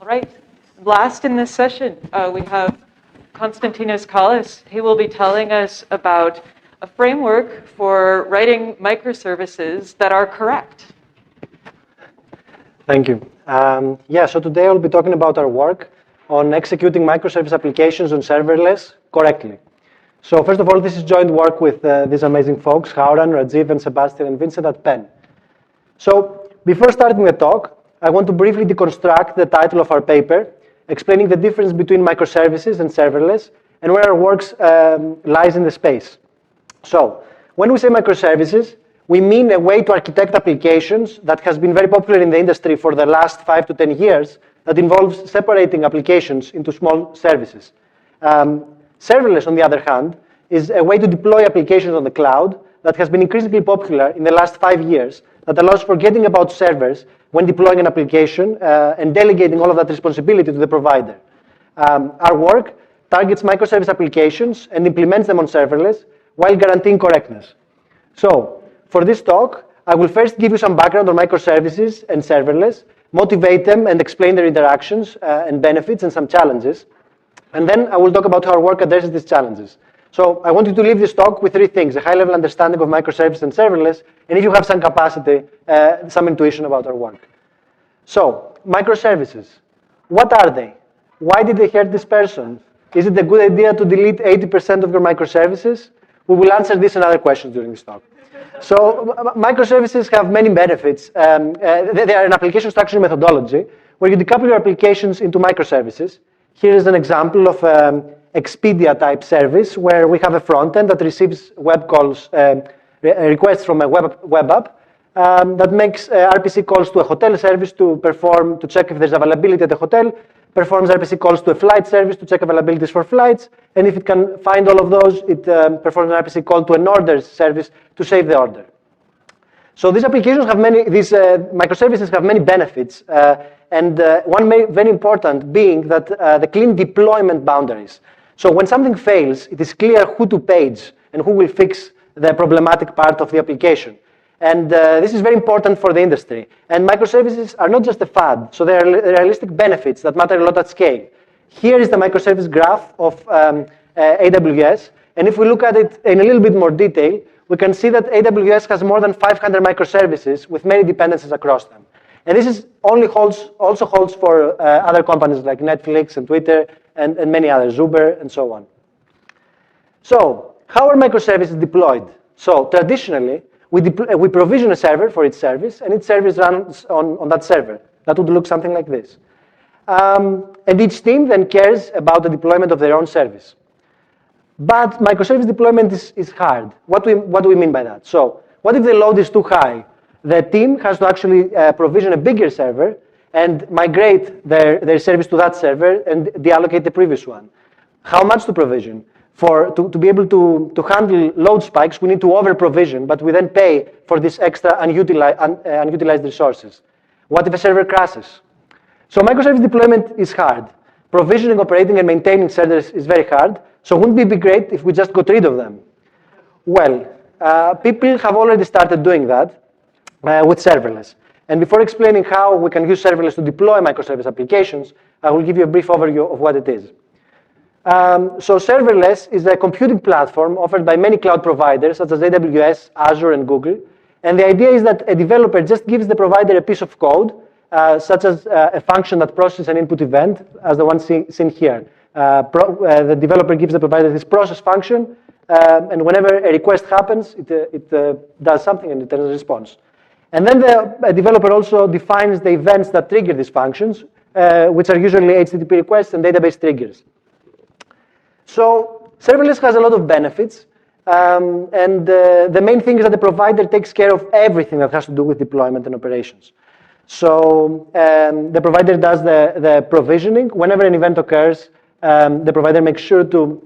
All right. Last in this session, we have Konstantinos Kallas. He will be telling us about a framework for writing microservices that are correct. Thank you. So today I'll be talking about our work on executing microservice applications on serverless correctly. So first of all, this is joint work with these amazing folks, Haoran, Rajeev, and Sebastian, and Vincent at Penn. So before starting the talk, I want to briefly deconstruct the title of our paper, explaining the difference between microservices and serverless, and where our work lies in the space. So when we say microservices, we mean a way to architect applications that has been very popular in the industry for the last 5 to 10 years that involves separating applications into small services. Serverless, on the other hand, is a way to deploy applications on the cloud that has been increasingly popular in the last 5 years that allows forgetting about servers when deploying an application and delegating all of that responsibility to the provider. Our work targets microservice applications and implements them on serverless while guaranteeing correctness. So, for this talk, I will first give you some background on microservices and serverless, motivate them and explain their interactions and benefits and some challenges. And then I will talk about how our work addresses these challenges. So I want you to leave this talk with 3 things: a high-level understanding of microservices and serverless, and if you have some capacity, some intuition about our work. So, microservices. What are they? Why did they hurt this person? Is it a good idea to delete 80% of your microservices? We will answer this and other questions during this talk. So, microservices have many benefits. They are an application structuring methodology where you decouple your applications into microservices. Here is an example of Expedia-type service where we have a front end that receives web calls, requests from a web app that makes RPC calls to a hotel service to check if there's availability at the hotel, performs RPC calls to a flight service to check availabilities for flights, and if it can find all of those, it performs an RPC call to an orders service to save the order. So these applications have these microservices have many benefits, and one very important being that the clean deployment boundaries. So when something fails, it is clear who to page and who will fix the problematic part of the application. And this is very important for the industry. And microservices are not just a fad, so they are realistic benefits that matter a lot at scale. Here is the microservice graph of AWS, and if we look at it in a little bit more detail, we can see that AWS has more than 500 microservices with many dependencies across them. And this also holds for other companies like Netflix and Twitter and many others, Uber and so on. So, how are microservices deployed? So, traditionally, we provision a server for its service, and its service runs on that server. That would look something like this. And each team then cares about the deployment of their own service. But microservice deployment is hard. What do we mean by that? So, what if the load is too high? The team has to actually provision a bigger server and migrate their service to that server and deallocate the previous one. How much to provision? To be able to handle load spikes, we need to over-provision, but we then pay for this extra unutilized resources. What if a server crashes? So microservice deployment is hard. Provisioning, operating, and maintaining servers is very hard, so wouldn't it be great if we just got rid of them? Well, people have already started doing that with serverless. And before explaining how we can use serverless to deploy microservice applications, I will give you a brief overview of what it is. So serverless is a computing platform offered by many cloud providers such as AWS, Azure, and Google. And the idea is that a developer just gives the provider a piece of code, such as a function that processes an input event, as the one seen here. The developer gives the provider this process function, and whenever a request happens, it does something and returns a response. And then the developer also defines the events that trigger these functions, which are usually HTTP requests and database triggers. So serverless has a lot of benefits, and the main thing is that the provider takes care of everything that has to do with deployment and operations. So the provider does the provisioning. Whenever an event occurs, the provider makes sure to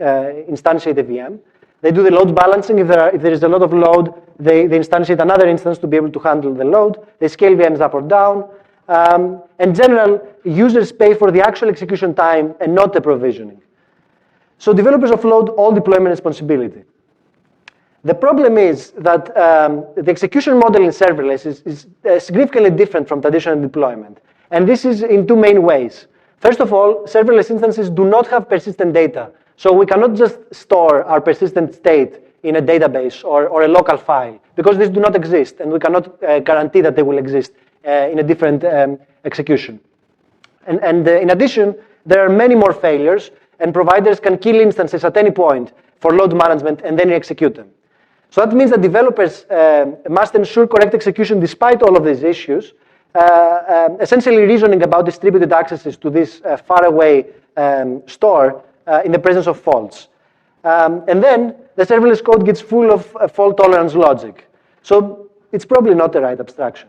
instantiate a VM. They do the load balancing. If there is a lot of load, they instantiate another instance to be able to handle the load. They scale VMs up or down. In general, users pay for the actual execution time and not the provisioning. So developers offload all deployment responsibility. The problem is that the execution model in serverless is significantly different from traditional deployment. And this is in 2 main ways. First of all, serverless instances do not have persistent data. So we cannot just store our persistent state in a database or a local file, because these do not exist, and we cannot guarantee that they will exist in a different execution. And in addition, there are many more failures, and providers can kill instances at any point for load management and then execute them. So that means that developers must ensure correct execution despite all of these issues, essentially reasoning about distributed accesses to this faraway store in the presence of faults. And then the serverless code gets full of fault tolerance logic. So it's probably not the right abstraction.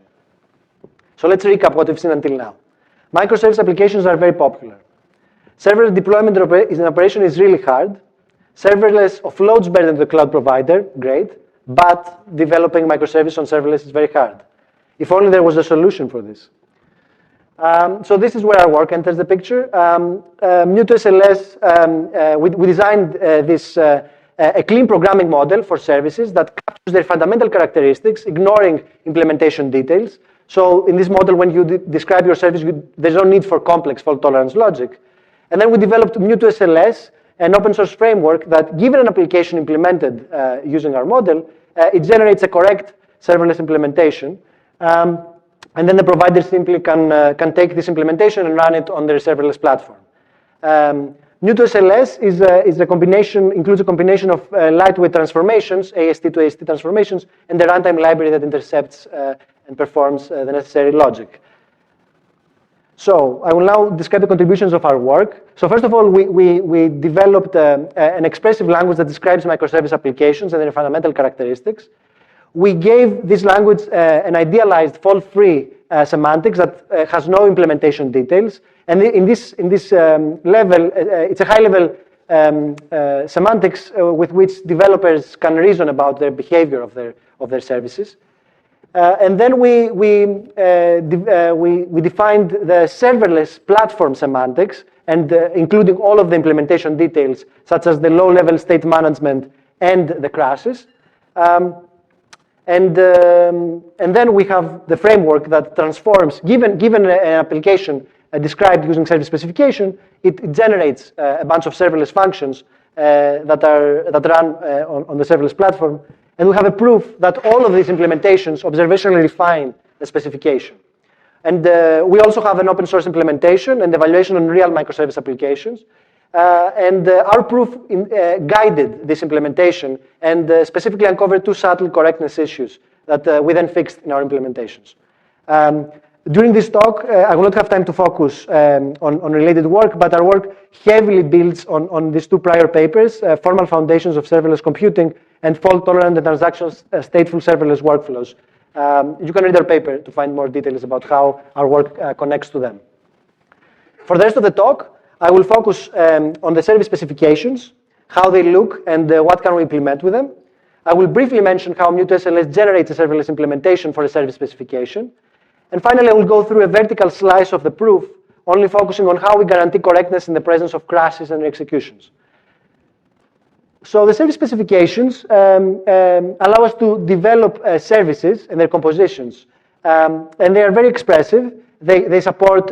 So let's recap what we've seen until now. Microservice applications are very popular. Serverless deployment in operation is really hard. Serverless offloads better than the cloud provider, great, but developing microservice on serverless is very hard. If only there was a solution for this. So this is where our work enters the picture. Mu2SLS, we designed a clean programming model for services that captures their fundamental characteristics, ignoring implementation details. So in this model, when you describe your service, there's no need for complex fault tolerance logic. And then we developed Mu2SLS, an open source framework that, given an application implemented using our model, it generates a correct serverless implementation. And then the provider simply can take this implementation and run it on their serverless platform. Mu2SLS includes a combination of lightweight transformations, AST to AST transformations, and the runtime library that intercepts and performs the necessary logic. So I will now describe the contributions of our work. So first of all, we developed an expressive language that describes microservice applications and their fundamental characteristics. We gave this language an idealized fault-free semantics that has no implementation details. And in this level, it's a high-level semantics with which developers can reason about the behavior of their services. And then we defined the serverless platform semantics, and including all of the implementation details, such as the low-level state management and the crashes. And then we have the framework that transforms, given an application described using service specification, it generates a bunch of serverless functions that run on the serverless platform. And we have a proof that all of these implementations observationally refine the specification. And we also have an open source implementation and evaluation on real microservice applications. And our proof guided this implementation and specifically uncovered two subtle correctness issues that we then fixed in our implementations. During this talk, I will not have time to focus on related work, but our work heavily builds on these two prior papers, Formal Foundations of Serverless Computing and Fault-Tolerant and Stateful Serverless Workflows. You can read our paper to find more details about how our work connects to them. For the rest of the talk, I will focus on the service specifications, how they look, and what can we implement with them. I will briefly mention how Mu2SLS generates a serverless implementation for a service specification. And finally, I will go through a vertical slice of the proof, only focusing on how we guarantee correctness in the presence of crashes and executions. So the service specifications allow us to develop services and their compositions. And they are very expressive. They support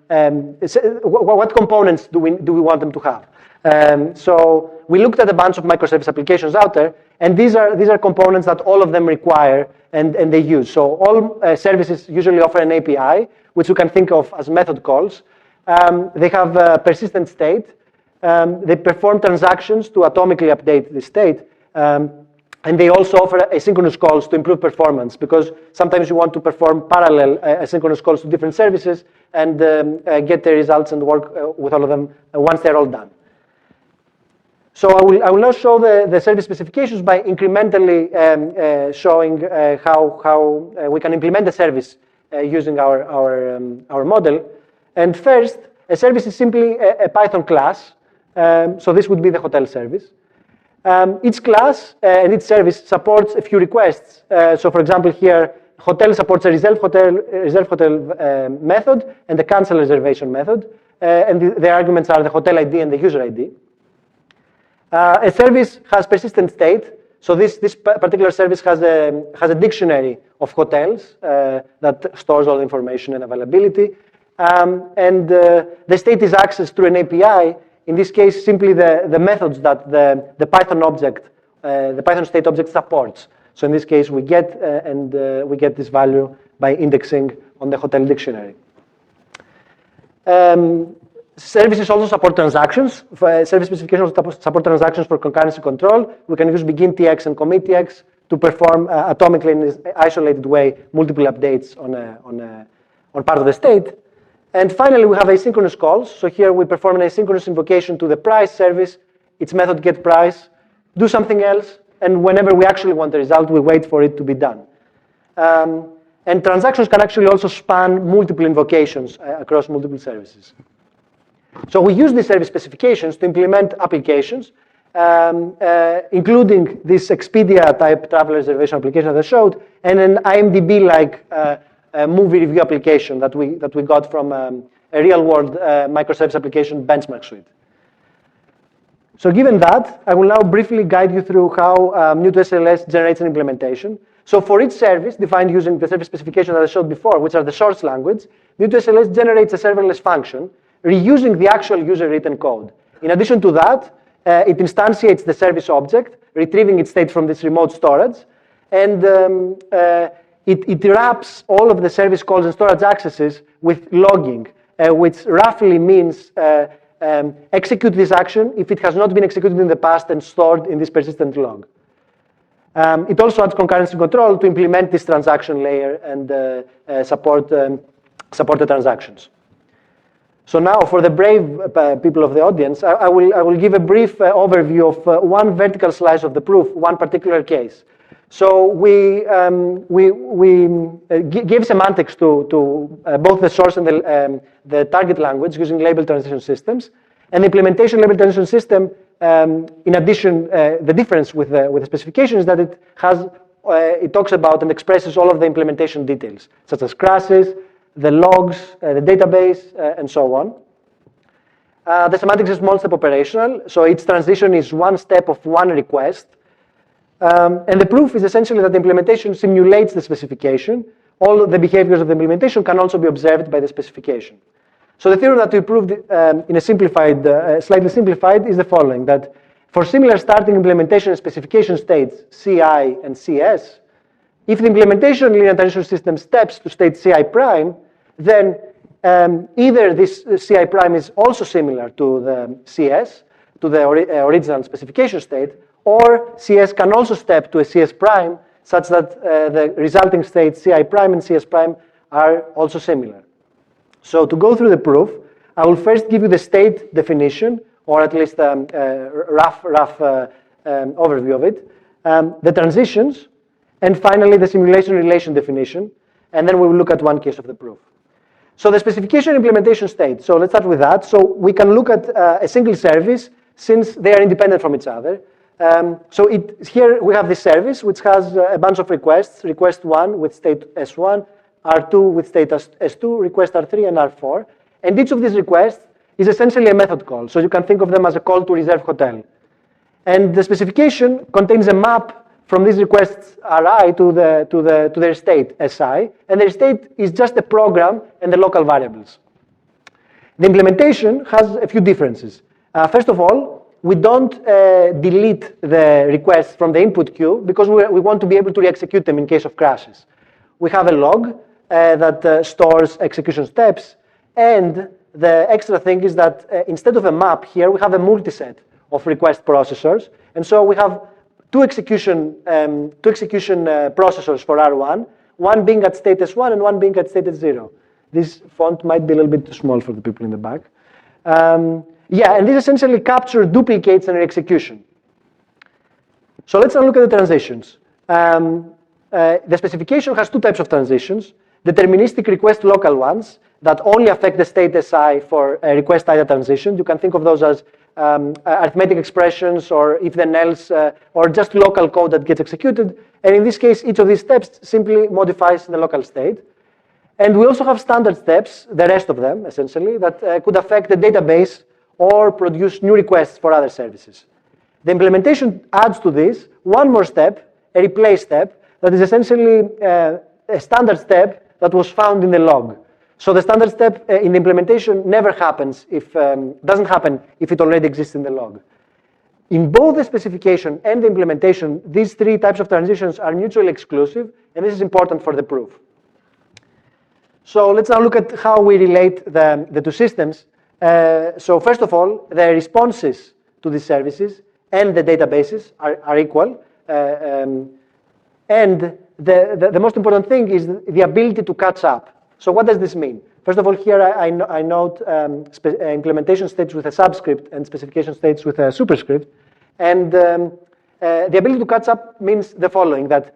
what components do we want them to have. So we looked at a bunch of microservice applications out there, and these are components that all of them require and they use. So all services usually offer an API, which you can think of as method calls. They have a persistent state. They perform transactions to atomically update the state. And they also offer asynchronous calls to improve performance, because sometimes you want to perform parallel asynchronous calls to different services and get the results and work with all of them once they're all done. So I will now show the service specifications by incrementally showing how we can implement the service using our model. And first, a service is simply a Python class. So this would be the hotel service. Each class and each service supports a few requests. So for example, here, hotel supports a reserve hotel method and the cancel reservation method. And the arguments are the hotel ID and the user ID. A service has persistent state. So this particular service has a dictionary of hotels that stores all the information and availability. The state is accessed through an API. In this case, simply the methods that the Python object, the Python state object supports. So in this case, we get we get this value by indexing on the hotel dictionary. Services also support transactions. Service specifications support transactions for concurrency control. We can use begin TX and commit TX to perform atomically in an isolated way multiple updates on part of the state. And finally, we have asynchronous calls. So here we perform an asynchronous invocation to the price service, its method get price, do something else, and whenever we actually want the result, we wait for it to be done. And transactions can actually also span multiple invocations across multiple services. So we use these service specifications to implement applications, including this Expedia-type travel reservation application that I showed, and an IMDb-like movie review application that we got from a real-world microservice application benchmark suite. So given that, I will now briefly guide you through how Mu2SLS generates an implementation. So for each service defined using the service specification that I showed before, which are the source language, Mu2SLS generates a serverless function reusing the actual user-written code. In addition to that, it instantiates the service object, retrieving its state from this remote storage, and it wraps all of the service calls and storage accesses with logging, which roughly means execute this action if it has not been executed in the past and stored in this persistent log. It also adds concurrency control to implement this transaction layer and support the transactions. So now, for the brave people of the audience, I will give a brief overview of one vertical slice of the proof, one particular case. So we give semantics to both the source and the target language using label transition systems. And the implementation label transition system, in addition, the difference with the specification is that it talks about and expresses all of the implementation details, such as crashes, the logs, the database, and so on. The semantics is small step operational, so each transition is one step of one request. And the proof is essentially that the implementation simulates the specification. All the behaviors of the implementation can also be observed by the specification. So the theorem that we proved in a simplified, slightly simplified, is the following: that for similar starting implementation and specification states CI and CS, if the implementation linear transition system steps to state CI prime, then either this CI prime is also similar to the CS, to the original specification state, or CS can also step to a CS prime such that the resulting states CI prime and CS prime are also similar. So to go through the proof, I will first give you the state definition, or at least a rough overview of it, the transitions, and finally the simulation relation definition, and then we will look at one case of the proof. So the specification implementation state, so let's start with that. So we can look at a single service since they are independent from each other. Here we have this service which has a bunch of requests, request 1 with state S1, R2 with state S2, request R3 and R4. And each of these requests is essentially a method call. So you can think of them as a call to reserve hotel. And the specification contains a map from these requests Ri to their state Si, and their state is just a program and the local variables. The implementation has a few differences. First of all, we don't delete the requests from the input queue because we want to be able to re-execute them in case of crashes. We have a log that stores execution steps, and the extra thing is that instead of a map here, we have a multiset of request processors, and so we have two execution processors for R1, one being at state S1 and one being at state S0. This font might be a little bit too small for the people in the back. And this essentially captures duplicates and execution. So let's now look at the transitions. The specification has two types of transitions: deterministic request local ones that only affect the state Si for a request either transition. You can think of those as arithmetic expressions or if then else, or just local code that gets executed. And in this case, each of these steps simply modifies the local state. And we also have standard steps, the rest of them essentially, that could affect the database or produce new requests for other services. The implementation adds to this one more step, a replace step, that is essentially a standard step that was found in the log. So the standard step in the implementation never happens doesn't happen if it already exists in the log. In both the specification and the implementation, these three types of transitions are mutually exclusive, and this is important for the proof. So let's now look at how we relate the two systems. So first of all, the responses to these services and the databases are equal. And the most important thing is the ability to catch up. So what does this mean? First of all, here I note implementation states with a subscript and specification states with a superscript. And the ability to catch up means the following, that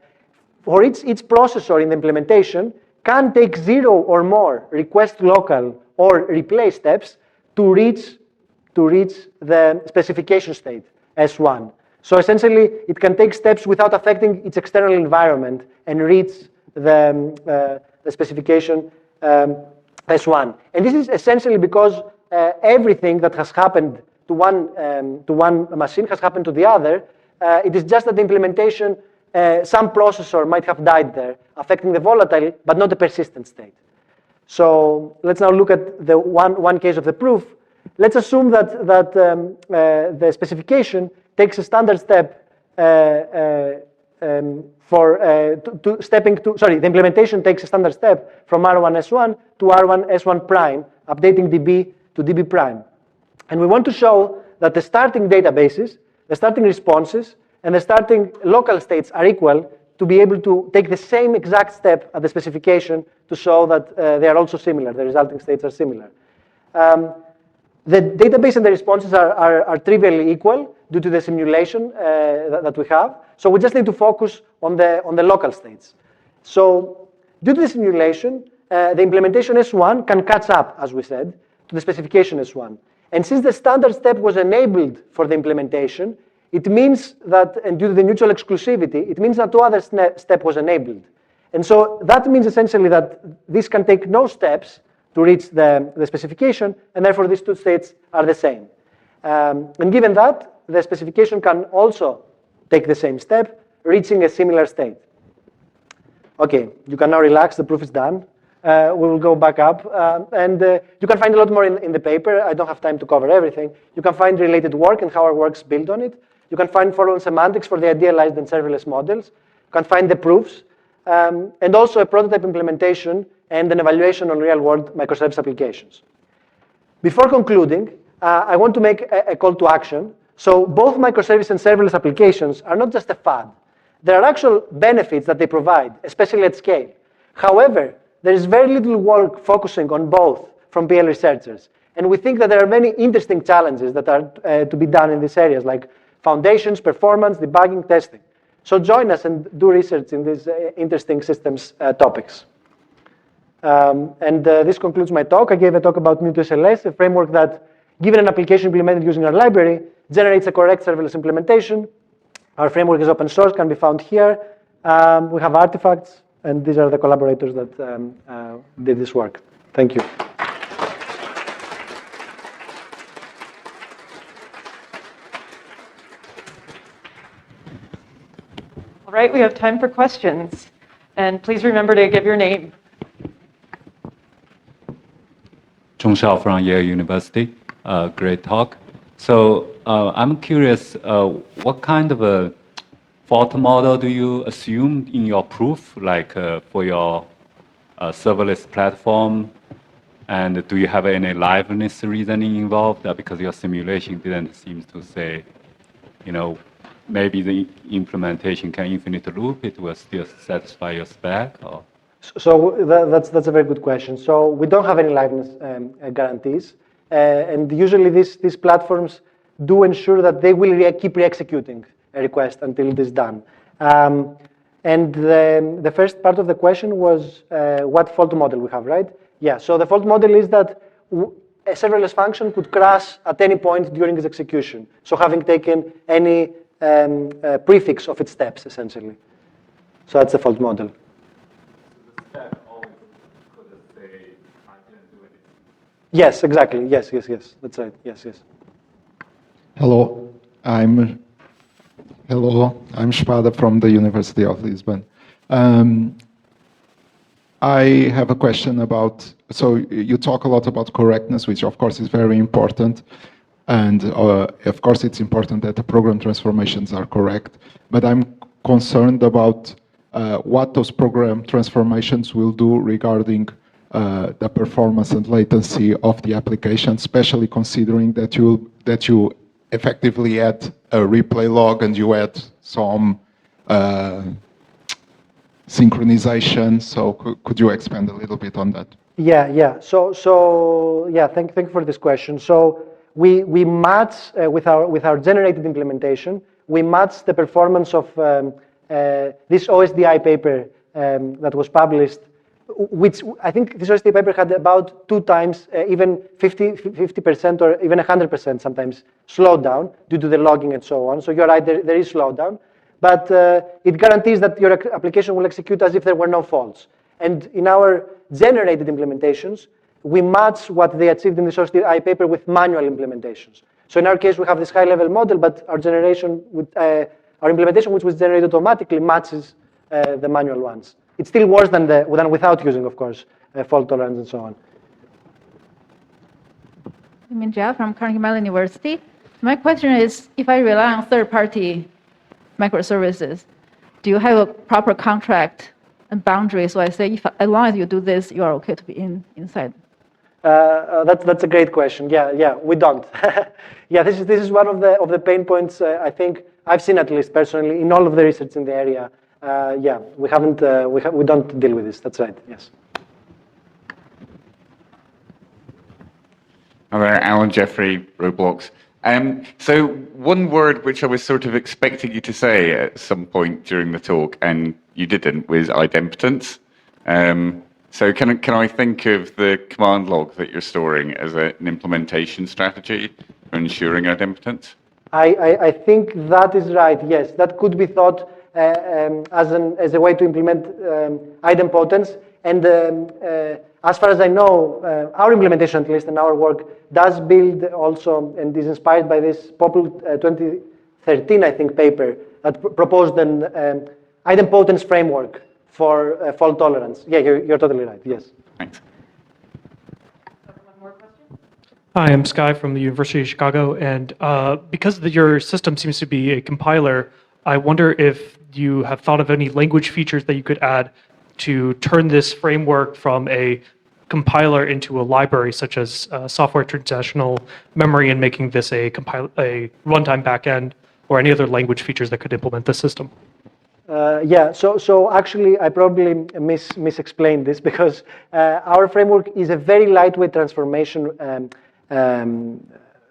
for each processor in the implementation can take 0 or more request local or replay steps to reach the specification state, S1. So essentially, it can take steps without affecting its external environment and reach the specification S1. And this is essentially because everything that has happened to one machine has happened to the other. It is just that the implementation, some processor might have died there, affecting the volatile but not the persistent state. So let's now look at the one case of the proof. Let's assume that the specification takes a standard step the implementation takes a standard step from R1 S1 to R1 S1 prime, updating DB to DB prime. And we want to show that the starting databases, the starting responses, and the starting local states are equal to be able to take the same exact step at the specification to show that they are also similar, the resulting states are similar. The database and the responses are trivially equal due to the simulation that we have. So we just need to focus on the local states. So due to the simulation, the implementation S1 can catch up, as we said, to the specification S1. And since the standard step was enabled for the implementation, it means that, and due to the mutual exclusivity, it means that no other step was enabled. And so that means essentially that this can take no steps to reach the specification, and therefore these two states are the same. And given that, the specification can also take the same step, reaching a similar state. Okay, you can now relax, the proof is done. We will go back up, and you can find a lot more in the paper. I don't have time to cover everything. You can find related work and how our works build on it. You can find following semantics for the idealized and serverless models. You can find the proofs, and also a prototype implementation and an evaluation on real-world microservice applications. Before concluding, I want to make a call to action. So both microservice and serverless applications are not just a fad. There are actual benefits that they provide, especially at scale. However, there is very little work focusing on both from PL researchers. And we think that there are many interesting challenges that are to be done in these areas, like foundations, performance, debugging, testing. So join us and do research in these interesting systems topics. This concludes my talk. I gave a talk about MuteSLS, a framework that, given an application implemented using our library, generates a correct serverless implementation. Our framework is open source, can be found here. We have artifacts, and these are the collaborators that did this work. Thank you. All right, we have time for questions. And please remember to give your name. Zhang Shao from Yale University. Great talk. So I'm curious, what kind of a fault model do you assume in your proof, like for your serverless platform? And do you have any liveness reasoning involved? Because your simulation didn't seem to say, maybe the implementation can infinite loop, it will still satisfy your spec? Or? So that's a very good question. So we don't have any liveness guarantees. And usually these platforms do ensure that they will keep re-executing a request until it is done. And the first part of the question was what fault model we have, right? Yeah, so the fault model is that a serverless function could crash at any point during its execution. So having taken any prefix of its steps, essentially. So that's the fault model. Yes, exactly. Yes. That's right. Yes. Hello, I'm Espada from the University of Lisbon. I have a question about, so you talk a lot about correctness, which of course is very important. And of course it's important that the program transformations are correct. But I'm concerned about what those program transformations will do regarding the performance and latency of the application, especially considering that you effectively add a replay log and you add some synchronization. So could you expand a little bit on that? Yeah. So yeah, thank you for this question. So we match with our generated implementation. We match the performance of this OSDI paper that was published, which I think this OSDI paper had about 2 times, even 50% or even 100% sometimes slowdown due to the logging and so on. So you're right, there is slowdown. But it guarantees that your application will execute as if there were no faults. And in our generated implementations, we match what they achieved in the OSDI paper with manual implementations. So in our case, we have this high-level model, but our implementation, which was generated automatically, matches the manual ones. It's still worse than without using, of course, fault tolerance and so on. I'm Jeff from Carnegie Mellon University. My question is, if I rely on third-party microservices, do you have a proper contract and boundary? So I say, as long as you do this, you are okay to be inside. That's a great question. Yeah, we don't. Yeah, this is one of the pain points I think I've seen, at least personally, in all of the research in the area. Yeah, we don't deal with this. That's right. Yes. Hi there, Alan Jeffrey, Roblox. So one word which I was sort of expecting you to say at some point during the talk, and you didn't, was idempotence. So can I think of the command log that you're storing as an implementation strategy for ensuring idempotence? I think that is right. Yes, that could be thought as a way to implement idempotence. And as far as I know, our implementation, at least, and our work does build also and is inspired by this POPL'23, I think, paper that proposed an idempotence framework for fault tolerance. Yeah, you're totally right. Yes. Thanks. One more question? Hi, I'm Sky from the University of Chicago, and because your system seems to be a compiler, I wonder if you have thought of any language features that you could add to turn this framework from a compiler into a library, such as software transitional memory, and making this a runtime backend, or any other language features that could implement the system. Yeah, so actually I probably misexplained this, because our framework is a very lightweight transformation,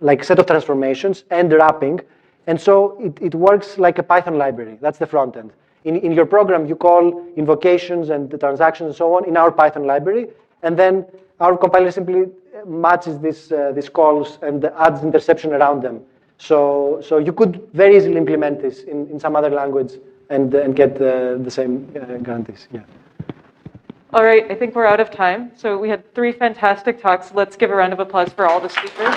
like set of transformations and wrapping, and so it works like a Python library. That's the front end. In your program, you call invocations and the transactions and so on in our Python library, and then our compiler simply matches these calls and adds interception around them. So you could very easily implement this in some other language and get the same guarantees. Yeah. All right, I think we're out of time. So we had 3 fantastic talks. Let's give a round of applause for all the speakers.